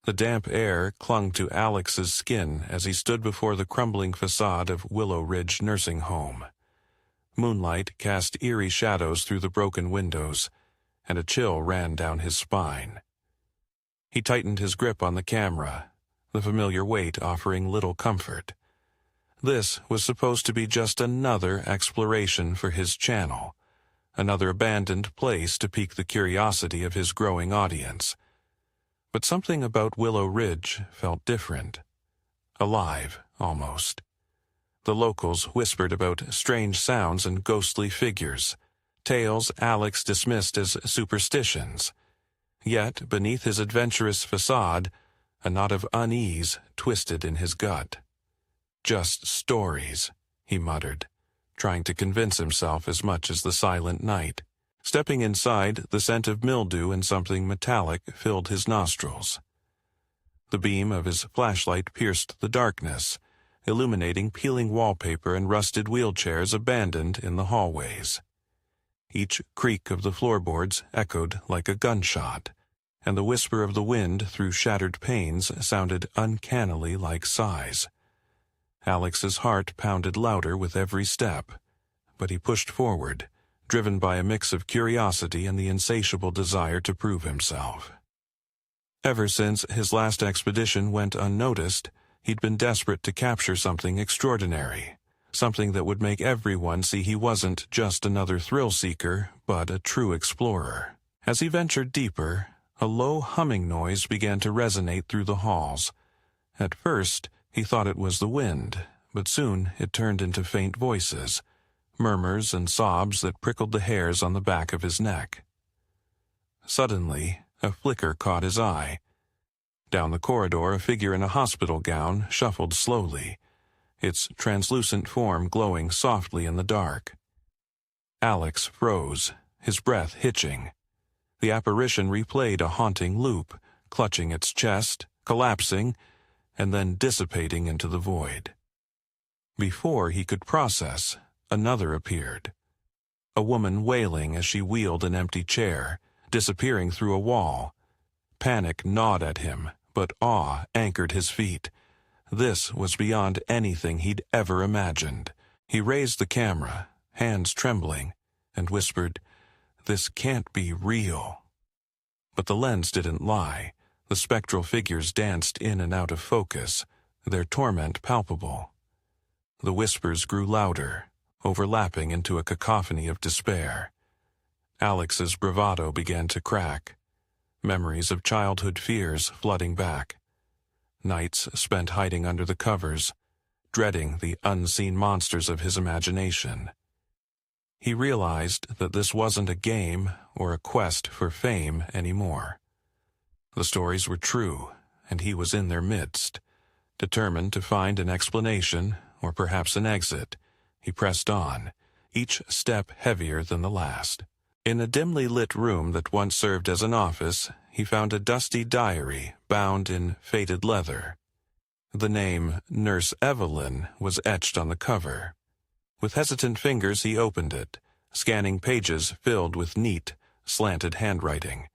The damp air clung to Alex's skin as he stood before the crumbling facade of Willow Ridge Nursing Home. Moonlight cast eerie shadows through the broken windows, and a chill ran down his spine. He tightened his grip on the camera, the familiar weight offering little comfort. This was supposed to be just another exploration for his channel, another abandoned place to pique the curiosity of his growing audience. But something about Willow Ridge felt different. Alive, almost. The locals whispered about strange sounds and ghostly figures, tales Alex dismissed as superstitions. Yet, beneath his adventurous facade, a knot of unease twisted in his gut. "Just stories," he muttered, trying to convince himself as much as the silent night. Stepping inside, the scent of mildew and something metallic filled his nostrils. The beam of his flashlight pierced the darkness, illuminating peeling wallpaper and rusted wheelchairs abandoned in the hallways. Each creak of the floorboards echoed like a gunshot, and the whisper of the wind through shattered panes sounded uncannily like sighs. Alex's heart pounded louder with every step, but he pushed forward, driven by a mix of curiosity and the insatiable desire to prove himself. Ever since his last expedition went unnoticed, he'd been desperate to capture something extraordinary, something that would make everyone see he wasn't just another thrill-seeker, but a true explorer. As he ventured deeper, a low humming noise began to resonate through the halls. At first, he thought it was the wind, but soon it turned into faint voices, murmurs and sobs that prickled the hairs on the back of his neck. Suddenly, a flicker caught his eye. Down the corridor, a figure in a hospital gown shuffled slowly, its translucent form glowing softly in the dark. Alex froze, his breath hitching. The apparition replayed a haunting loop, clutching its chest, collapsing, and then dissipating into the void. Before he could process, another appeared. A woman wailing as she wheeled an empty chair, disappearing through a wall. Panic gnawed at him, but awe anchored his feet. This was beyond anything he'd ever imagined. He raised the camera, hands trembling, and whispered, "This can't be real." But the lens didn't lie. The spectral figures danced in and out of focus, their torment palpable. The whispers grew louder, overlapping into a cacophony of despair. Alex's bravado began to crack, memories of childhood fears flooding back. Nights spent hiding under the covers, dreading the unseen monsters of his imagination. He realized that this wasn't a game or a quest for fame anymore. The stories were true, and he was in their midst. Determined to find an explanation, or perhaps an exit, he pressed on, each step heavier than the last. In a dimly lit room that once served as an office, he found a dusty diary bound in faded leather. The name Nurse Evelyn was etched on the cover. With hesitant fingers he opened it, scanning pages filled with neat, slanted handwriting.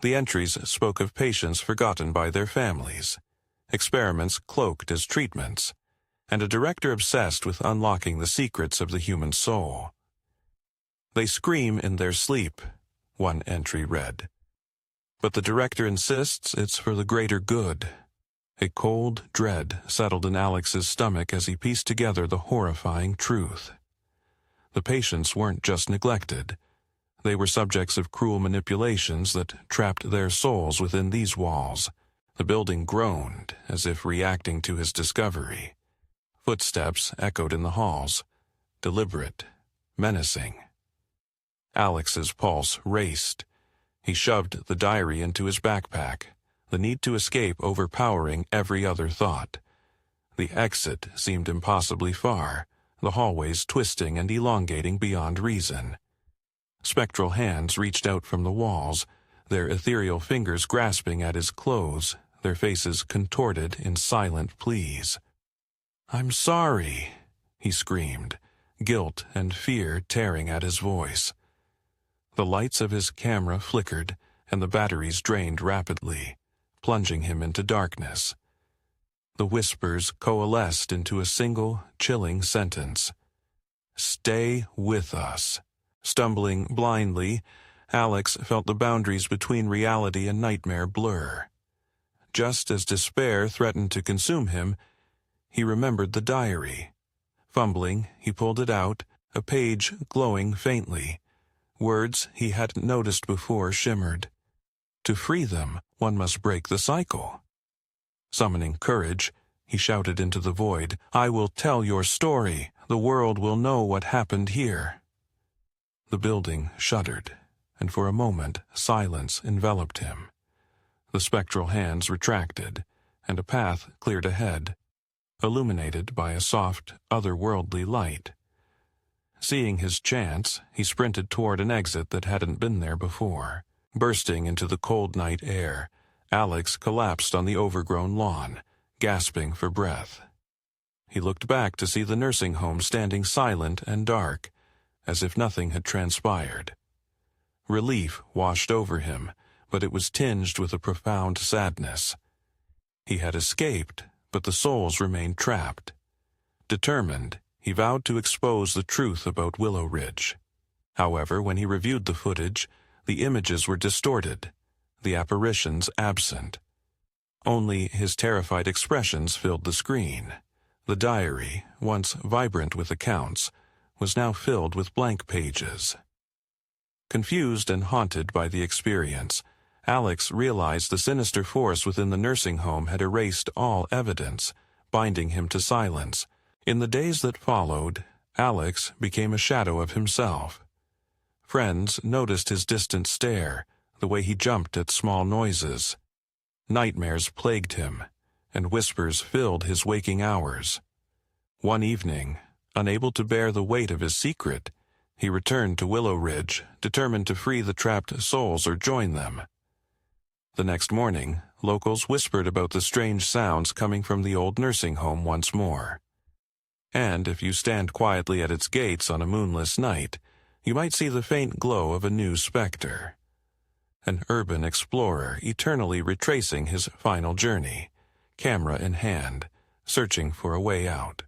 The entries spoke of patients forgotten by their families, experiments cloaked as treatments, and a director obsessed with unlocking the secrets of the human soul. "They scream in their sleep," one entry read. "But the director insists it's for the greater good." A cold dread settled in Alex's stomach as he pieced together the horrifying truth. The patients weren't just neglected. They were subjects of cruel manipulations that trapped their souls within these walls. The building groaned, as if reacting to his discovery. Footsteps echoed in the halls, deliberate, menacing. Alex's pulse raced. He shoved the diary into his backpack, the need to escape overpowering every other thought. The exit seemed impossibly far, the hallways twisting and elongating beyond reason. Spectral hands reached out from the walls, their ethereal fingers grasping at his clothes, their faces contorted in silent pleas. "I'm sorry," he screamed, guilt and fear tearing at his voice. The lights of his camera flickered, and the batteries drained rapidly, plunging him into darkness. The whispers coalesced into a single, chilling sentence. "Stay with us." Stumbling blindly, Alex felt the boundaries between reality and nightmare blur. Just as despair threatened to consume him, he remembered the diary. Fumbling, he pulled it out, a page glowing faintly. Words he hadn't noticed before shimmered. To free them, one must break the cycle. Summoning courage, he shouted into the void, "I will tell your story. The world will know what happened here." The building shuddered, and for a moment silence enveloped him. The spectral hands retracted, and a path cleared ahead, illuminated by a soft, otherworldly light. Seeing his chance, he sprinted toward an exit that hadn't been there before. Bursting into the cold night air, Alex collapsed on the overgrown lawn, gasping for breath. He looked back to see the nursing home standing silent and dark, as if nothing had transpired. Relief washed over him, but it was tinged with a profound sadness. He had escaped, but the souls remained trapped. Determined, he vowed to expose the truth about Willow Ridge. However, when he reviewed the footage, the images were distorted, the apparitions absent. Only his terrified expressions filled the screen. The diary, once vibrant with accounts, was now filled with blank pages. Confused and haunted by the experience, Alex realized the sinister force within the nursing home had erased all evidence, binding him to silence. In the days that followed, Alex became a shadow of himself. Friends noticed his distant stare, the way he jumped at small noises. Nightmares plagued him, and whispers filled his waking hours. One evening, unable to bear the weight of his secret, he returned to Willow Ridge, determined to free the trapped souls or join them. The next morning, locals whispered about the strange sounds coming from the old nursing home once more. And if you stand quietly at its gates on a moonless night, you might see the faint glow of a new specter. An urban explorer eternally retracing his final journey, camera in hand, searching for a way out.